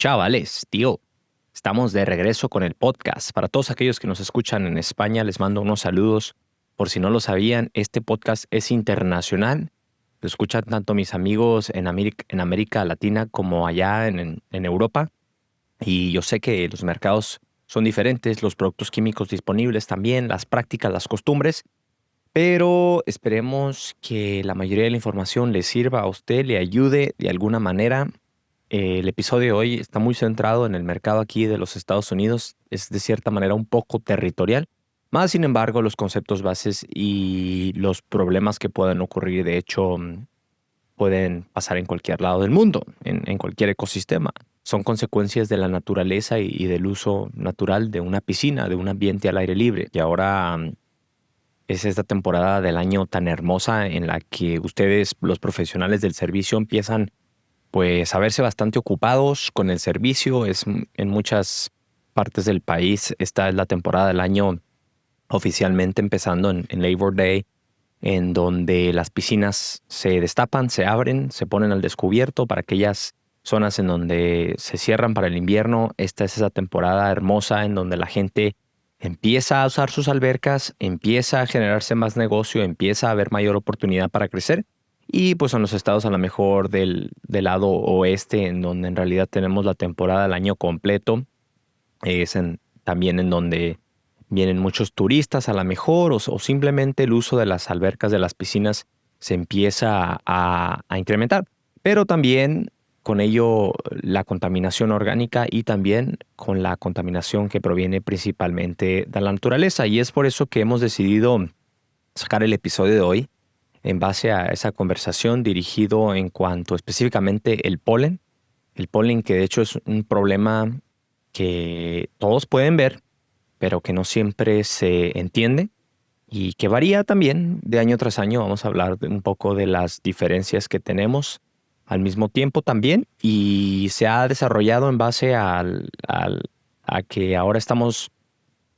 Chavales, tío, estamos de regreso con el podcast. Para todos aquellos que nos escuchan en España, les mando unos saludos. Por si no lo sabían, este podcast es internacional. Lo escuchan tanto mis amigos en América Latina como allá en Europa. Y yo sé que los mercados son diferentes, los productos químicos disponibles también, las prácticas, las costumbres. Pero esperemos que la mayoría de la información le sirva a usted, le ayude de alguna manera. El episodio de hoy está muy centrado en el mercado aquí de los Estados Unidos. Es de cierta manera un poco territorial. Más sin embargo, los conceptos bases y los problemas que puedan ocurrir, de hecho, pueden pasar en cualquier lado del mundo, en cualquier ecosistema. Son consecuencias de la naturaleza y del uso natural de una piscina, de un ambiente al aire libre. Y ahora es esta temporada del año tan hermosa en la que ustedes, los profesionales del servicio, empiezan pues a verse bastante ocupados con el servicio. En muchas partes del país, esta es la temporada del año oficialmente empezando en Labor Day, en donde las piscinas se destapan, se abren, se ponen al descubierto para aquellas zonas en donde se cierran para el invierno. Esta es esa temporada hermosa en donde la gente empieza a usar sus albercas, empieza a generarse más negocio, empieza a haber mayor oportunidad para crecer. Y pues en los estados a lo mejor del lado oeste, en donde en realidad tenemos la temporada del año completo, también en donde vienen muchos turistas a lo mejor, o simplemente el uso de las albercas, de las piscinas, se empieza a incrementar. Pero también con ello la contaminación orgánica y también con la contaminación que proviene principalmente de la naturaleza. Y es por eso que hemos decidido sacar el episodio de hoy en base a esa conversación dirigido en cuanto específicamente el polen que de hecho es un problema que todos pueden ver, pero que no siempre se entiende y que varía también de año tras año. Vamos a hablar un poco de las diferencias que tenemos al mismo tiempo también, y se ha desarrollado en base a que ahora estamos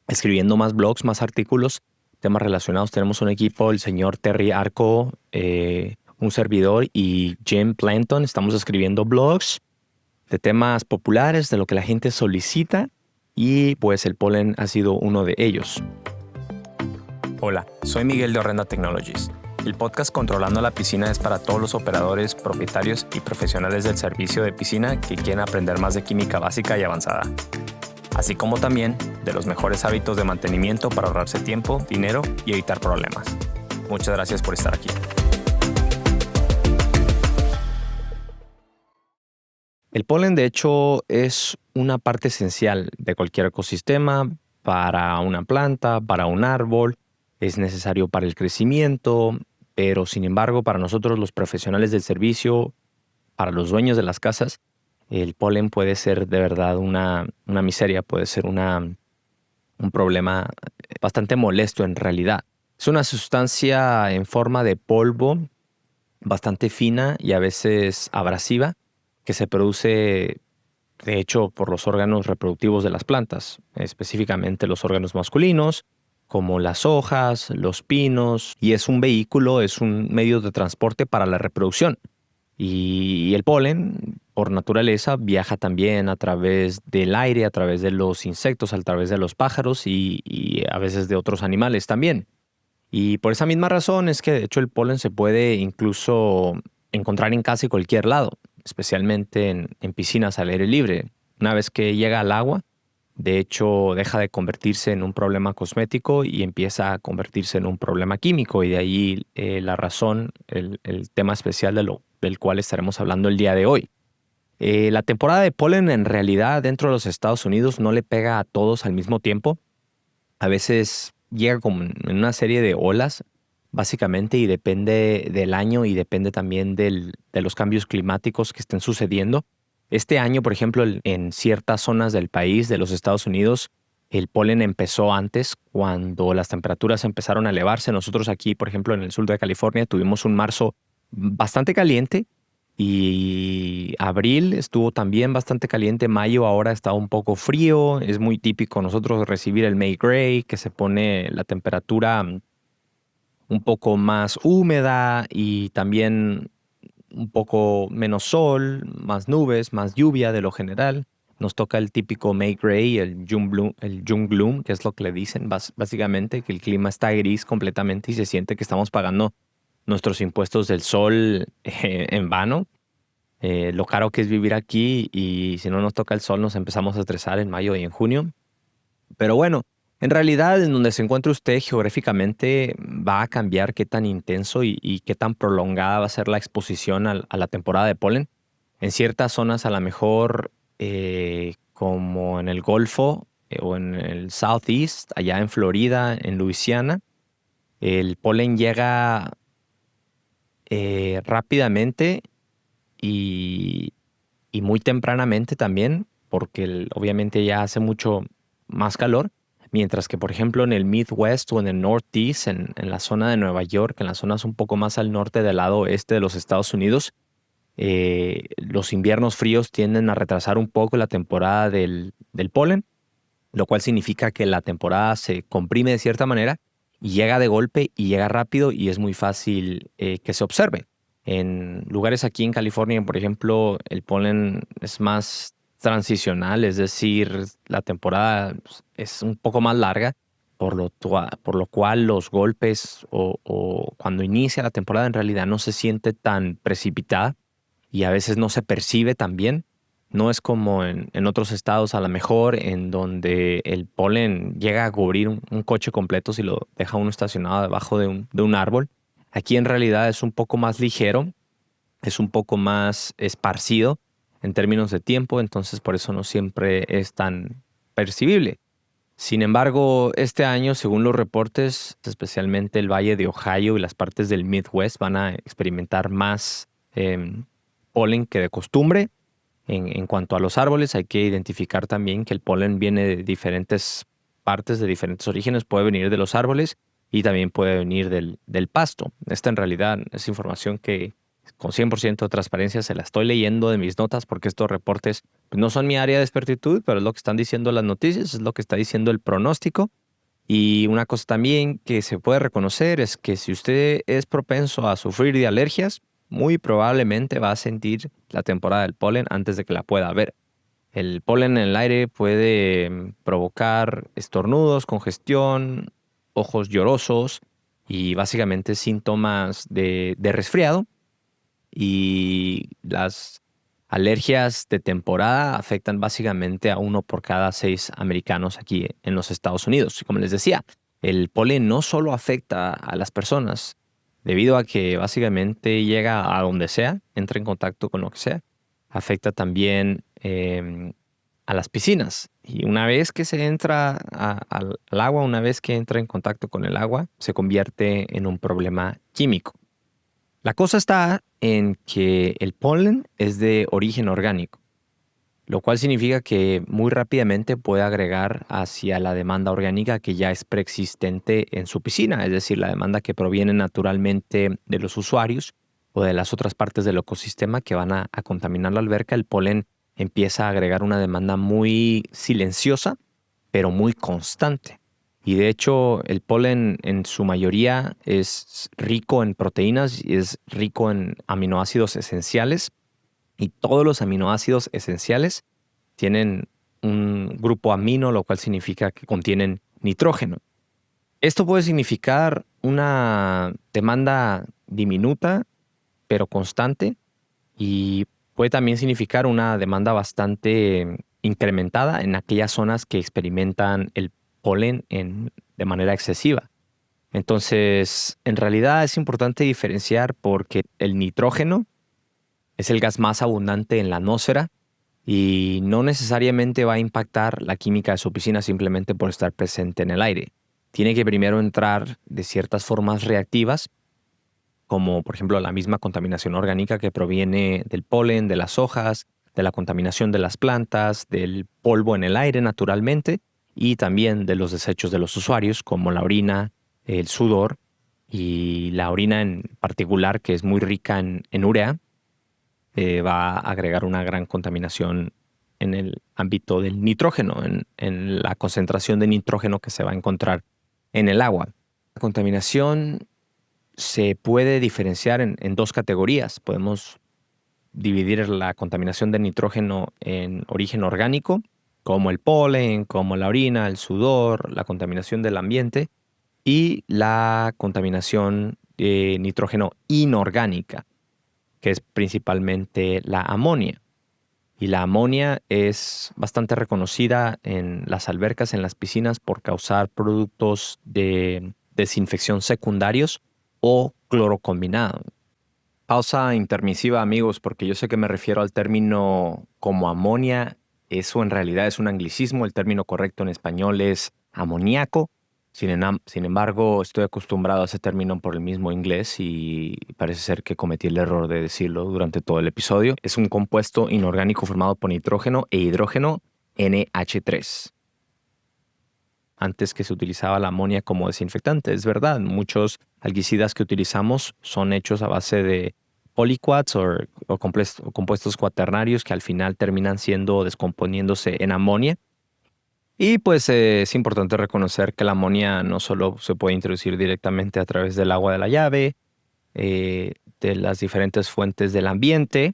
escribiendo más blogs, más artículos, temas relacionados. Tenemos un equipo, el señor Terry Arco, un servidor, y Jim Planton. Estamos escribiendo blogs de temas populares, de lo que la gente solicita, y pues el polen ha sido uno de ellos. Hola, soy Miguel de Orrenda Technologies. El podcast Controlando la Piscina es para todos los operadores, propietarios y profesionales del servicio de piscina que quieren aprender más de química básica y avanzada, así como también de los mejores hábitos de mantenimiento para ahorrarse tiempo, dinero y evitar problemas. Muchas gracias por estar aquí. El polen, de hecho, es una parte esencial de cualquier ecosistema. Para una planta, para un árbol, es necesario para el crecimiento, pero sin embargo, para nosotros los profesionales del servicio, para los dueños de las casas, el polen puede ser de verdad una miseria, puede ser un problema bastante molesto en realidad. Es una sustancia en forma de polvo, bastante fina y a veces abrasiva, que se produce, de hecho, por los órganos reproductivos de las plantas, específicamente los órganos masculinos, como las hojas, los pinos, y es un vehículo, es un medio de transporte para la reproducción. Y el polen, por naturaleza, viaja también a través del aire, a través de los insectos, a través de los pájaros y a veces de otros animales también. Y por esa misma razón es que de hecho el polen se puede incluso encontrar en casi cualquier lado, especialmente en piscinas al aire libre. Una vez que llega al agua, de hecho deja de convertirse en un problema cosmético y empieza a convertirse en un problema químico. Y de ahí la razón, el tema especial del cual estaremos hablando el día de hoy. La temporada de polen en realidad dentro de los Estados Unidos no le pega a todos al mismo tiempo. A veces llega como en una serie de olas, básicamente, y depende del año y depende también de los cambios climáticos que estén sucediendo. Este año, por ejemplo, en ciertas zonas del país, de los Estados Unidos, el polen empezó antes, cuando las temperaturas empezaron a elevarse. Nosotros aquí, por ejemplo, en el sur de California, tuvimos un marzo bastante caliente, y abril estuvo también bastante caliente. Mayo ahora está un poco frío. Es muy típico nosotros recibir el May Gray, que se pone la temperatura un poco más húmeda y también un poco menos sol, más nubes, más lluvia de lo general. Nos toca el típico May Gray, el June Gloom, que es lo que le dicen básicamente, que el clima está gris completamente y se siente que estamos pagando nuestros impuestos del sol en vano. Lo caro que es vivir aquí, y si no nos toca el sol nos empezamos a estresar en mayo y en junio. Pero bueno, en realidad en donde se encuentre usted geográficamente va a cambiar qué tan intenso y qué tan prolongada va a ser la exposición a la temporada de polen. En ciertas zonas a lo mejor, como en el Golfo, o en el Southeast, allá en Florida, en Luisiana, el polen llega rápidamente y, y muy tempranamente también, porque obviamente ya hace mucho más calor, mientras que, por ejemplo, en el Midwest o en el Northeast, en la zona de Nueva York, en las zonas un poco más al norte del lado oeste de los Estados Unidos, los inviernos fríos tienden a retrasar un poco la temporada del polen, lo cual significa que la temporada se comprime de cierta manera y llega de golpe y llega rápido y es muy fácil que se observe. En lugares aquí en California, por ejemplo, el polen es más transicional, es decir, la temporada es un poco más larga, por lo cual los golpes o cuando inicia la temporada en realidad no se siente tan precipitada y a veces no se percibe tan bien. No es como en otros estados a lo mejor, en donde el polen llega a cubrir un coche completo si lo deja uno estacionado debajo de un árbol. Aquí en realidad es un poco más ligero, es un poco más esparcido en términos de tiempo, entonces por eso no siempre es tan percibible. Sin embargo, este año, según los reportes, especialmente el Valle de Ohio y las partes del Midwest van a experimentar más polen que de costumbre. En cuanto a los árboles, hay que identificar también que el polen viene de diferentes partes, de diferentes orígenes. Puede venir de los árboles y también puede venir del pasto. Esta en realidad es información que con 100% de transparencia se la estoy leyendo de mis notas, porque estos reportes pues, no son mi área de expertitud, pero es lo que están diciendo las noticias, es lo que está diciendo el pronóstico. Y una cosa también que se puede reconocer es que si usted es propenso a sufrir de alergias, muy probablemente va a sentir la temporada del polen antes de que la pueda ver. El polen en el aire puede provocar estornudos, congestión, ojos llorosos y básicamente síntomas de resfriado. Y las alergias de temporada afectan básicamente a 1 por cada 6 americanos aquí en los Estados Unidos. Y como les decía, el polen no solo afecta a las personas, debido a que básicamente llega a donde sea, entra en contacto con lo que sea, afecta también a las piscinas. Y una vez que se entra al agua, una vez que entra en contacto con el agua, se convierte en un problema químico. La cosa está en que el polen es de origen orgánico, lo cual significa que muy rápidamente puede agregar hacia la demanda orgánica que ya es preexistente en su piscina, es decir, la demanda que proviene naturalmente de los usuarios o de las otras partes del ecosistema que van a contaminar la alberca. El polen empieza a agregar una demanda muy silenciosa, pero muy constante. Y de hecho, el polen en su mayoría es rico en proteínas y es rico en aminoácidos esenciales. Y todos los aminoácidos esenciales tienen un grupo amino, lo cual significa que contienen nitrógeno. Esto puede significar una demanda diminuta, pero constante, y puede también significar una demanda bastante incrementada en aquellas zonas que experimentan el polen de manera excesiva. Entonces, en realidad es importante diferenciar, porque el nitrógeno es el gas más abundante en la atmósfera y no necesariamente va a impactar la química de su piscina simplemente por estar presente en el aire. Tiene que primero entrar de ciertas formas reactivas, como por ejemplo la misma contaminación orgánica que proviene del polen, de las hojas, de la contaminación de las plantas, del polvo en el aire naturalmente, y también de los desechos de los usuarios, como la orina, el sudor y la orina en particular, que es muy rica en urea. Va a agregar una gran contaminación en el ámbito del nitrógeno, en la concentración de nitrógeno que se va a encontrar en el agua. La contaminación se puede diferenciar en 2 categorías. Podemos dividir la contaminación de nitrógeno en origen orgánico, como el polen, como la orina, el sudor, la contaminación del ambiente, y la contaminación de nitrógeno inorgánica, que es principalmente la amonia. Y la amonia es bastante reconocida en las albercas, en las piscinas, por causar productos de desinfección secundarios o cloro combinado. Pausa intermisiva, amigos, porque yo sé que me refiero al término como amonia. Eso en realidad es un anglicismo. El término correcto en español es amoníaco. Sin embargo, estoy acostumbrado a ese término por el mismo inglés y parece ser que cometí el error de decirlo durante todo el episodio. Es un compuesto inorgánico formado por nitrógeno e hidrógeno, NH3. Antes que se utilizaba la amonia como desinfectante, es verdad. Muchos algicidas que utilizamos son hechos a base de poliquats o compuestos cuaternarios que al final terminan descomponiéndose en amonia. Y pues es importante reconocer que la amonia no solo se puede introducir directamente a través del agua de la llave, de las diferentes fuentes del ambiente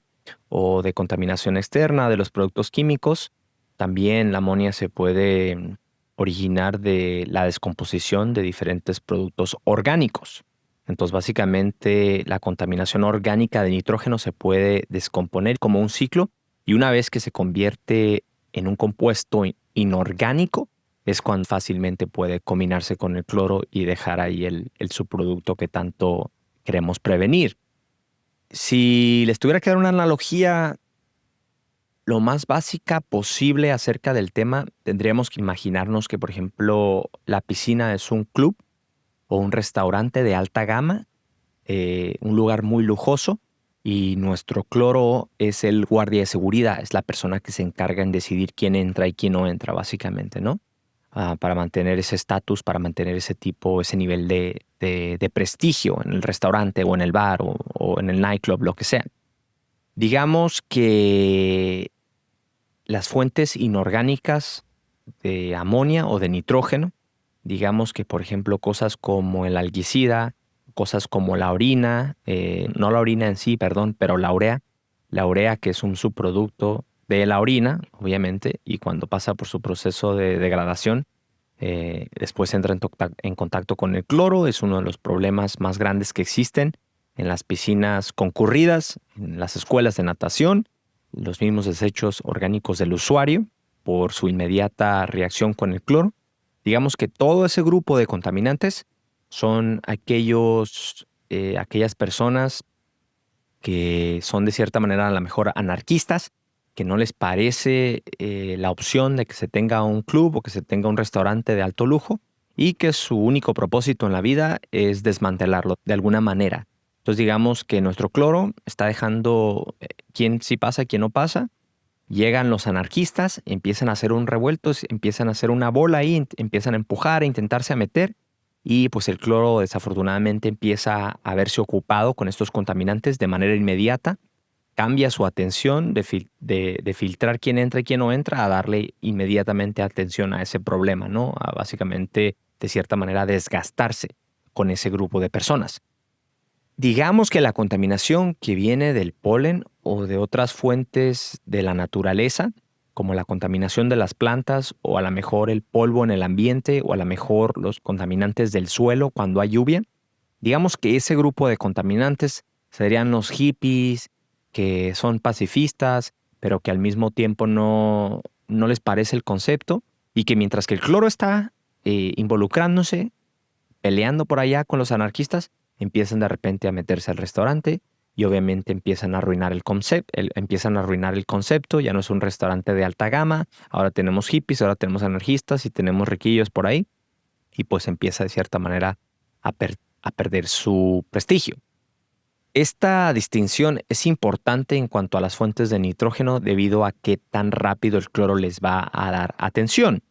o de contaminación externa de los productos químicos. También la amonia se puede originar de la descomposición de diferentes productos orgánicos. Entonces, básicamente, la contaminación orgánica de nitrógeno se puede descomponer como un ciclo y una vez que se convierte en un compuesto inorgánico, es cuando fácilmente puede combinarse con el cloro y dejar ahí el subproducto que tanto queremos prevenir. Si les tuviera que dar una analogía lo más básica posible acerca del tema, tendríamos que imaginarnos que, por ejemplo, la piscina es un club o un restaurante de alta gama, un lugar muy lujoso, y nuestro cloro es el guardia de seguridad, es la persona que se encarga en decidir quién entra y quién no entra, básicamente, ¿no? Para mantener ese estatus, para mantener ese nivel de prestigio en el restaurante o en el bar o en el nightclub, lo que sea. Digamos que las fuentes inorgánicas de amonia o de nitrógeno, digamos que, por ejemplo, cosas como el algicida, cosas como la orina, no la orina en sí, perdón, pero la urea que es un subproducto de la orina, obviamente, y cuando pasa por su proceso de degradación, después entra en contacto con el cloro. Es uno de los problemas más grandes que existen en las piscinas concurridas, en las escuelas de natación, los mismos desechos orgánicos del usuario por su inmediata reacción con el cloro. Digamos que todo ese grupo de contaminantes son aquellas personas que son de cierta manera a lo mejor anarquistas, que no les parece la opción de que se tenga un club o que se tenga un restaurante de alto lujo y que su único propósito en la vida es desmantelarlo de alguna manera. Entonces digamos que nuestro cloro está dejando quién sí pasa, quién no pasa. Llegan los anarquistas, empiezan a hacer un revuelto, empiezan a hacer una bola ahí, empiezan a empujar, a intentarse a meter, y pues el cloro desafortunadamente empieza a verse ocupado con estos contaminantes de manera inmediata, cambia su atención de filtrar quién entra y quién no entra a darle inmediatamente atención a ese problema, ¿no? A básicamente, de cierta manera, desgastarse con ese grupo de personas. Digamos que la contaminación que viene del polen o de otras fuentes de la naturaleza, como la contaminación de las plantas o a lo mejor el polvo en el ambiente o a lo mejor los contaminantes del suelo cuando hay lluvia, digamos que ese grupo de contaminantes serían los hippies que son pacifistas, pero que al mismo tiempo no les parece el concepto y que mientras que el cloro está involucrándose, peleando por allá con los anarquistas, empiezan de repente a meterse al restaurante y obviamente empiezan a arruinar el concepto. Ya no es un restaurante de alta gama, ahora tenemos hippies, ahora tenemos anarquistas y tenemos riquillos por ahí, y pues empieza de cierta manera a perder su prestigio. Esta distinción es importante en cuanto a las fuentes de nitrógeno debido a qué tan rápido el cloro les va a dar atención.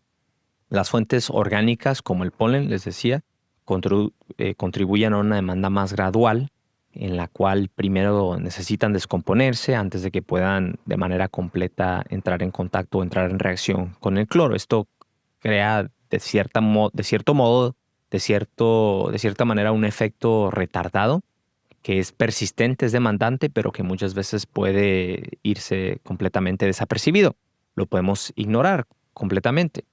Las fuentes orgánicas como el polen, les decía, contribuyen a una demanda más gradual, en la cual primero necesitan descomponerse antes de que puedan de manera completa entrar en contacto o entrar en reacción con el cloro. Esto crea de cierta manera un efecto retardado que es persistente, es demandante, pero que muchas veces puede irse completamente desapercibido. Lo podemos ignorar completamente.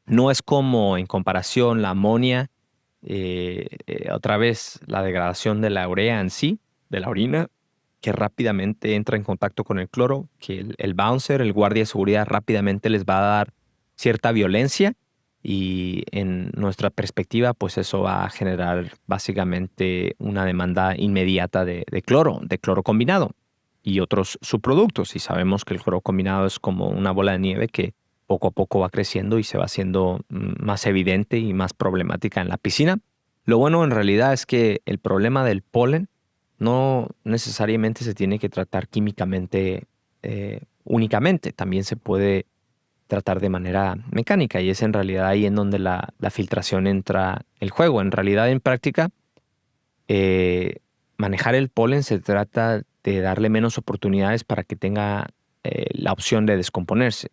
No es como en comparación la amonia, otra vez la degradación de la urea en sí, de la orina, que rápidamente entra en contacto con el cloro, que el bouncer, el guardia de seguridad, rápidamente les va a dar cierta violencia y en nuestra perspectiva, pues eso va a generar básicamente una demanda inmediata de cloro combinado y otros subproductos. Y sabemos que el cloro combinado es como una bola de nieve que poco a poco va creciendo y se va haciendo más evidente y más problemática en la piscina. Lo bueno en realidad es que el problema del polen no necesariamente se tiene que tratar químicamente únicamente, también se puede tratar de manera mecánica y es en realidad ahí en donde la filtración entra el juego. En realidad, en práctica, eh, manejar el polen se trata de darle menos oportunidades para que tenga la opción de descomponerse.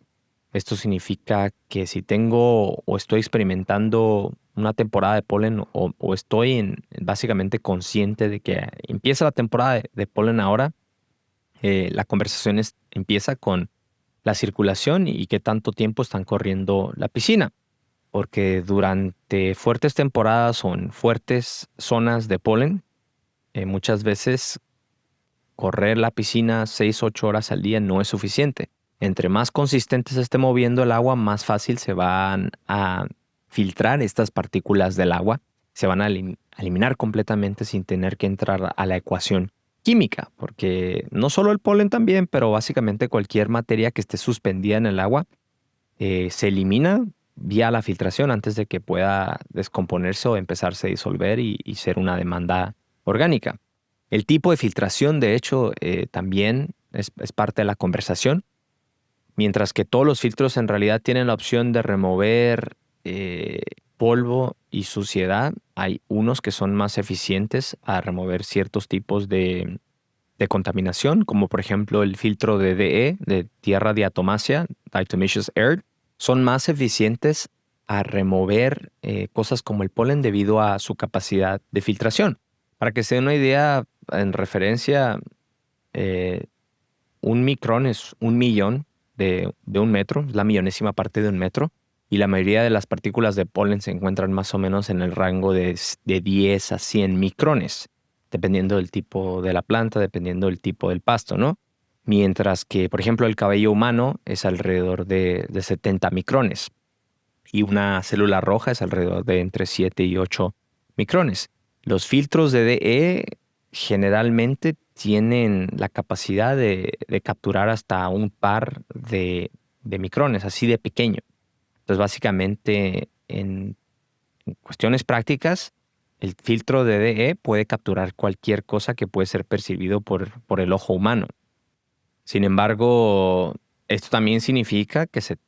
Esto significa que si tengo o estoy experimentando una temporada de polen o estoy básicamente consciente de que empieza la temporada de polen ahora, la conversación empieza con la circulación y qué tanto tiempo están corriendo la piscina. Porque durante fuertes temporadas o en fuertes zonas de polen, muchas veces correr la piscina 6, 8 horas al día no es suficiente. Entre más consistente se esté moviendo el agua, más fácil se van a filtrar estas partículas del agua, se van a eliminar completamente sin tener que entrar a la ecuación química, porque no solo el polen también, pero básicamente cualquier materia que esté suspendida en el agua se elimina vía la filtración antes de que pueda descomponerse o empezarse a disolver y ser una demanda orgánica. El tipo de filtración, de hecho, también es parte de la conversación. Mientras que todos los filtros en realidad tienen la opción de remover polvo y suciedad, hay unos que son más eficientes a remover ciertos tipos de contaminación, como por ejemplo el filtro de DE, de tierra diatomácea, diatomaceous earth, son más eficientes a remover cosas como el polen debido a su capacidad de filtración. Para que se den una idea, en referencia, eh, un micrón es 1 millón de un metro, es la millonésima parte de un metro, y la mayoría de las partículas de polen se encuentran más o menos en el rango de 10 a 100 micrones, dependiendo del tipo de la planta, dependiendo del tipo del pasto, ¿no? Mientras que, por ejemplo, el cabello humano es alrededor de 70 micrones y una célula roja es alrededor de entre 7 y 8 micrones. Los filtros de DE generalmente tienen la capacidad de capturar hasta un par de micrones, así de pequeño. Entonces, básicamente, en cuestiones prácticas, el filtro de DE puede capturar cualquier cosa que puede ser percibido por el ojo humano. Sin embargo, esto también significa que se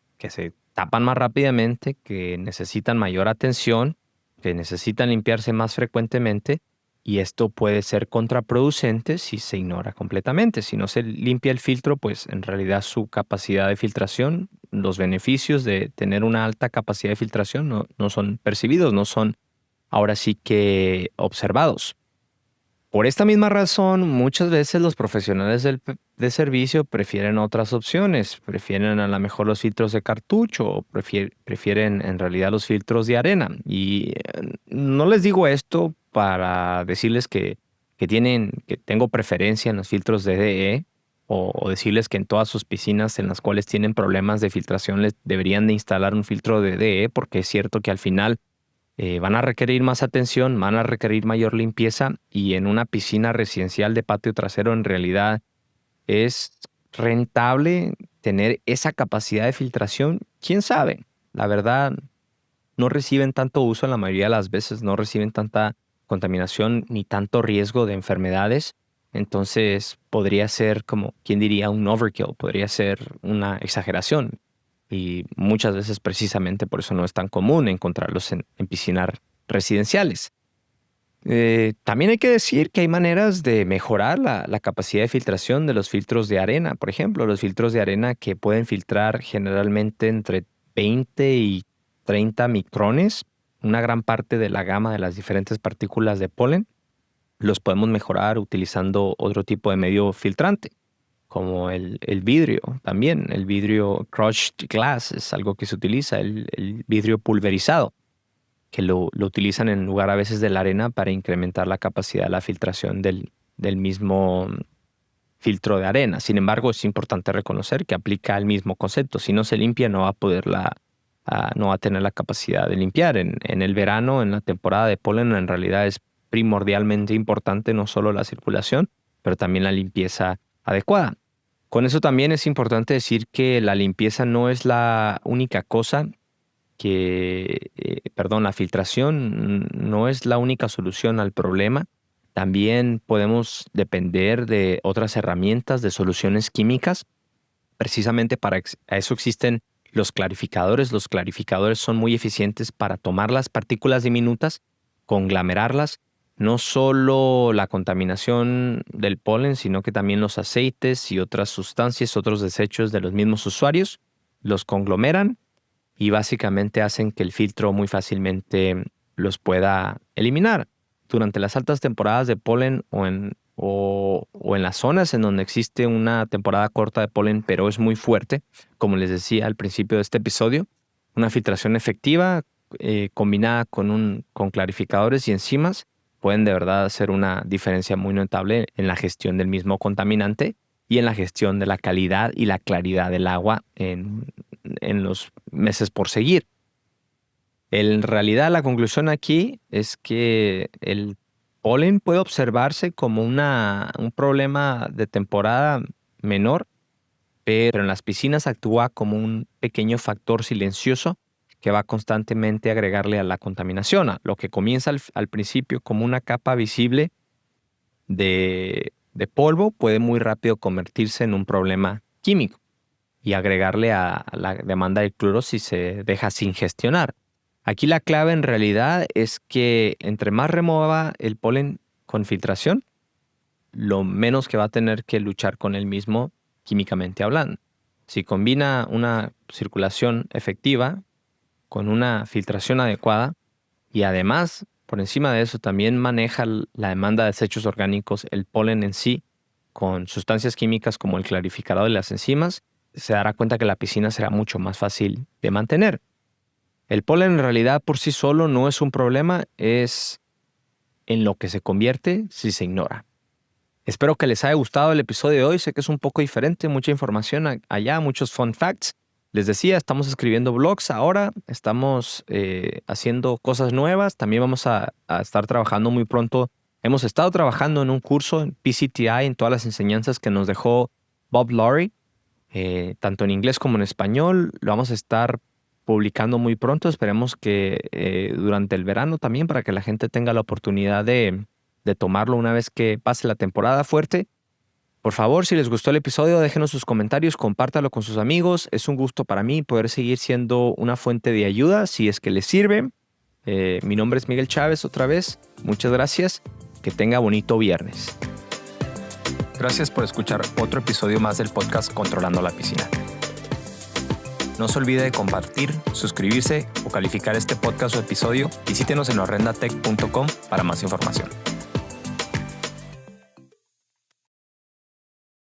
tapan más rápidamente, que necesitan mayor atención, que necesitan limpiarse más frecuentemente y esto puede ser contraproducente si se ignora completamente. Si no se limpia el filtro, pues en realidad su capacidad de filtración, los beneficios de tener una alta capacidad de filtración no son percibidos, no son ahora sí que observados. Por esta misma razón, muchas veces los profesionales de servicio prefieren otras opciones, prefieren a lo mejor los filtros de cartucho o prefieren en realidad los filtros de arena. Y no les digo esto para decirles que tengo preferencia en los filtros de DE o decirles que en todas sus piscinas en las cuales tienen problemas de filtración les deberían de instalar un filtro de DE, porque es cierto que al final van a requerir más atención, van a requerir mayor limpieza y en una piscina residencial de patio trasero en realidad es rentable tener esa capacidad de filtración. ¿Quién sabe? La verdad, no reciben tanto uso en la mayoría de las veces, no reciben tanta contaminación ni tanto riesgo de enfermedades. Entonces podría ser como, ¿quién diría? Un overkill, podría ser una exageración. Y muchas veces precisamente por eso no es tan común encontrarlos en piscinas residenciales. También hay que decir que hay maneras de mejorar la capacidad de filtración de los filtros de arena. Por ejemplo, los filtros de arena que pueden filtrar generalmente entre 20 y 30 micrones, una gran parte de la gama de las diferentes partículas de polen. los podemos mejorar utilizando otro tipo de medio filtrante, como el vidrio también. El vidrio crushed glass es algo que se utiliza, el vidrio pulverizado, que lo utilizan en lugar a veces de la arena para incrementar la capacidad de la filtración del mismo filtro de arena. Sin embargo, es importante reconocer que aplica el mismo concepto. Si no se limpia, no va a tener la capacidad de limpiar. En el verano, en la temporada de polen, en realidad es primordialmente importante no solo la circulación, pero también la limpieza adecuada. Con eso también es importante decir que la limpieza no es la única cosa la filtración no es la única solución al problema. También podemos depender de otras herramientas, de soluciones químicas. Precisamente para eso existen los clarificadores. Los clarificadores son muy eficientes para tomar las partículas diminutas, conglomerarlas, no solo la contaminación del polen, sino que también los aceites y otras sustancias, otros desechos de los mismos usuarios, los conglomeran y básicamente hacen que el filtro muy fácilmente los pueda eliminar. Durante las altas temporadas de polen o en las zonas en donde existe una temporada corta de polen, pero es muy fuerte, como les decía al principio de este episodio, una filtración efectiva combinada con clarificadores y enzimas pueden de verdad hacer una diferencia muy notable en la gestión del mismo contaminante y en la gestión de la calidad y la claridad del agua en los meses por seguir. En realidad, la conclusión aquí es que el polen puede observarse como un problema de temporada menor, pero en las piscinas actúa como un pequeño factor silencioso que va constantemente a agregarle a la contaminación. Lo que comienza al principio como una capa visible de polvo puede muy rápido convertirse en un problema químico y agregarle a la demanda de cloro si se deja sin gestionar. Aquí la clave en realidad es que entre más remueva el polen con filtración, lo menos que va a tener que luchar con él mismo químicamente hablando. Si combina una circulación efectiva con una filtración adecuada y además, por encima de eso, también maneja la demanda de desechos orgánicos, el polen en sí, con sustancias químicas como el clarificador y las enzimas, se dará cuenta que la piscina será mucho más fácil de mantener. El polen en realidad por sí solo no es un problema, es en lo que se convierte si se ignora. Espero que les haya gustado el episodio de hoy. Sé que es un poco diferente, mucha información allá, muchos fun facts. Les decía, estamos escribiendo blogs ahora, estamos haciendo cosas nuevas. También vamos a estar trabajando muy pronto. Hemos estado trabajando en un curso en PCTI, en todas las enseñanzas que nos dejó Bob Lowry, tanto en inglés como en español. Lo vamos a estar publicando muy pronto. Esperemos que durante el verano también, para que la gente tenga la oportunidad de tomarlo una vez que pase la temporada fuerte. Por favor, si les gustó el episodio, déjenos sus comentarios, compártalo con sus amigos. Es un gusto para mí poder seguir siendo una fuente de ayuda si es que les sirve. Mi nombre es Miguel Chávez otra vez. Muchas gracias. Que tenga bonito viernes. Gracias por escuchar otro episodio más del podcast Controlando la Piscina. No se olvide de compartir, suscribirse o calificar este podcast o episodio. Visítenos en horrendatech.com para más información.